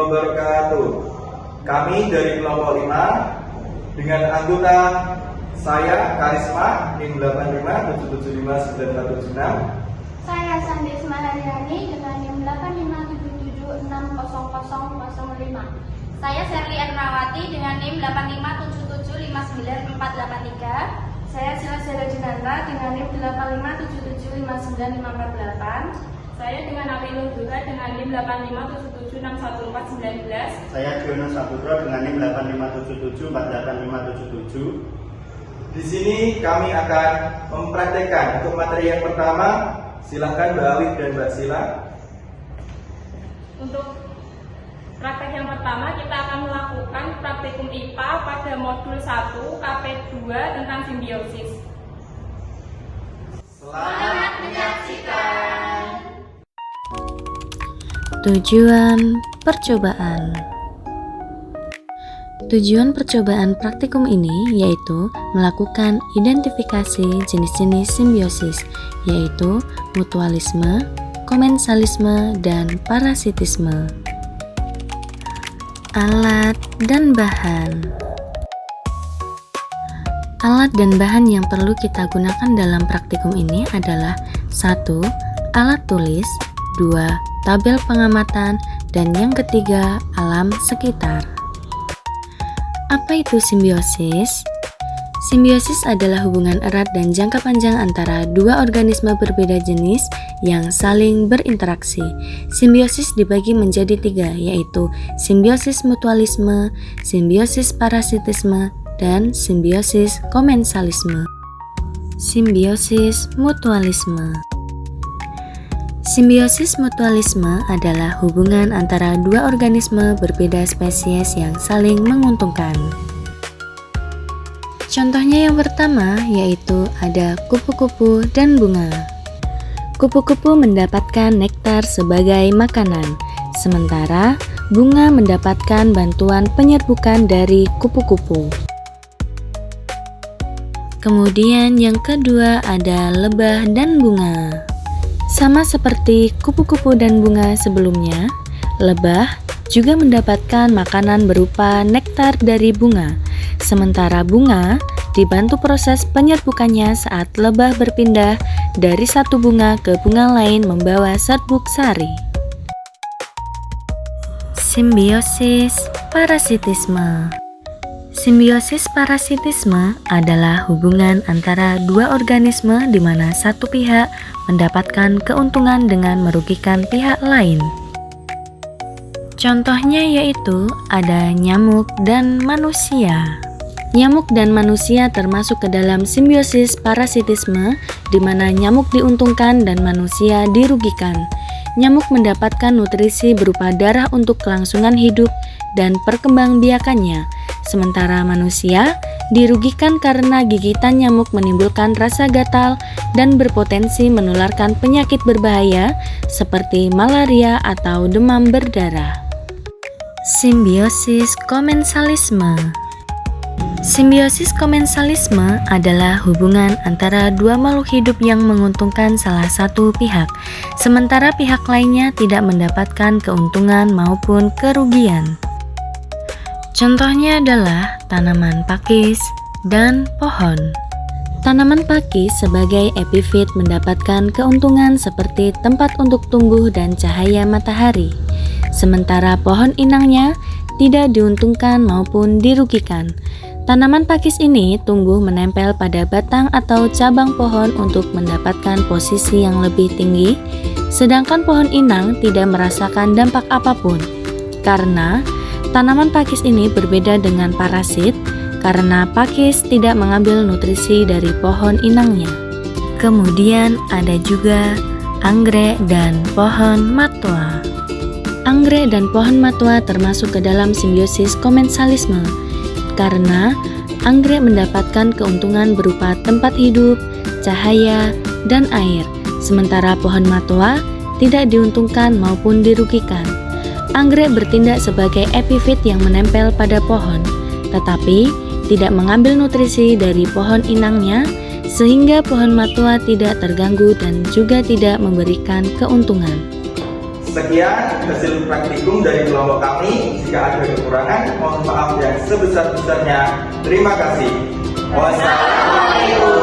wabarakatuh. Kami dari kelompok 5 dengan anggota saya Karisma NIM 85775976. Saya Sandisma Haryani dengan NIM 8577760005. Saya Sherly Ernawati dengan NIM 8577594483. Saya Sila Dinanda dengan NIM 8577595448. Saya dengan Aminul juga dengan NIM 8577611419. Saya Jono Saputro dengan NIM 8577488577. Di sini kami akan mempraktekkan untuk materi yang pertama. Silahkan Mbak Awit dan Mbak Sila. Untuk praktek yang pertama kita akan melakukan praktikum IPA pada modul 1 KP2 tentang simbiosis. Selamat menyaksikan. Tujuan percobaan. Tujuan percobaan praktikum ini yaitu melakukan identifikasi jenis-jenis simbiosis, yaitu mutualisme, komensalisme, dan parasitisme. Alat dan bahan. Alat dan bahan yang perlu kita gunakan dalam praktikum ini adalah 1. Alat tulis, 2. Tabel pengamatan, dan yang ketiga, alam sekitar. Apa itu simbiosis? Simbiosis adalah hubungan erat dan jangka panjang antara dua organisme berbeda jenis yang saling berinteraksi. Simbiosis dibagi menjadi 3, yaitu simbiosis mutualisme, simbiosis parasitisme, dan simbiosis komensalisme. Simbiosis mutualisme. Simbiosis mutualisme adalah hubungan antara dua organisme berbeda spesies yang saling menguntungkan. Contohnya yang pertama yaitu ada kupu-kupu dan bunga. Kupu-kupu mendapatkan nektar sebagai makanan, sementara bunga mendapatkan bantuan penyerbukan dari kupu-kupu. Kemudian yang kedua ada lebah dan bunga. Sama seperti kupu-kupu dan bunga sebelumnya, lebah juga mendapatkan makanan berupa nektar dari bunga, sementara bunga dibantu proses penyerbukannya saat lebah berpindah dari satu bunga ke bunga lain membawa serbuk sari. Simbiosis parasitisme. Simbiosis parasitisme adalah hubungan antara dua organisme di mana satu pihak mendapatkan keuntungan dengan merugikan pihak lain. Contohnya yaitu ada nyamuk dan manusia. Nyamuk dan manusia termasuk ke dalam simbiosis parasitisme di mana nyamuk diuntungkan dan manusia dirugikan. Nyamuk mendapatkan nutrisi berupa darah untuk kelangsungan hidup dan perkembangbiakannya, sementara manusia dirugikan karena gigitan nyamuk menimbulkan rasa gatal dan berpotensi menularkan penyakit berbahaya seperti malaria atau demam berdarah. Simbiosis komensalisme. Simbiosis komensalisme adalah hubungan antara dua makhluk hidup yang menguntungkan salah satu pihak, sementara pihak lainnya tidak mendapatkan keuntungan maupun kerugian. Contohnya adalah tanaman pakis dan pohon. Tanaman pakis sebagai epifit mendapatkan keuntungan seperti tempat untuk tumbuh dan cahaya matahari, sementara pohon inangnya tidak diuntungkan maupun dirugikan. Tanaman pakis ini tumbuh menempel pada batang atau cabang pohon untuk mendapatkan posisi yang lebih tinggi, sedangkan pohon inang tidak merasakan dampak apapun. Karena tanaman pakis ini berbeda dengan parasit, karena pakis tidak mengambil nutrisi dari pohon inangnya. Kemudian ada juga anggrek dan pohon matua. Anggrek dan pohon matua termasuk ke dalam simbiosis komensalisme, karena anggrek mendapatkan keuntungan berupa tempat hidup, cahaya, dan air, sementara pohon matua tidak diuntungkan maupun dirugikan. Anggrek bertindak sebagai epifit yang menempel pada pohon, tetapi tidak mengambil nutrisi dari pohon inangnya, sehingga pohon matua tidak terganggu dan juga tidak memberikan keuntungan. Sekian hasil praktikum dari kelompok kami. Jika ada kekurangan, mohon maaf yang sebesar-besarnya. Terima kasih. Wassalamualaikum.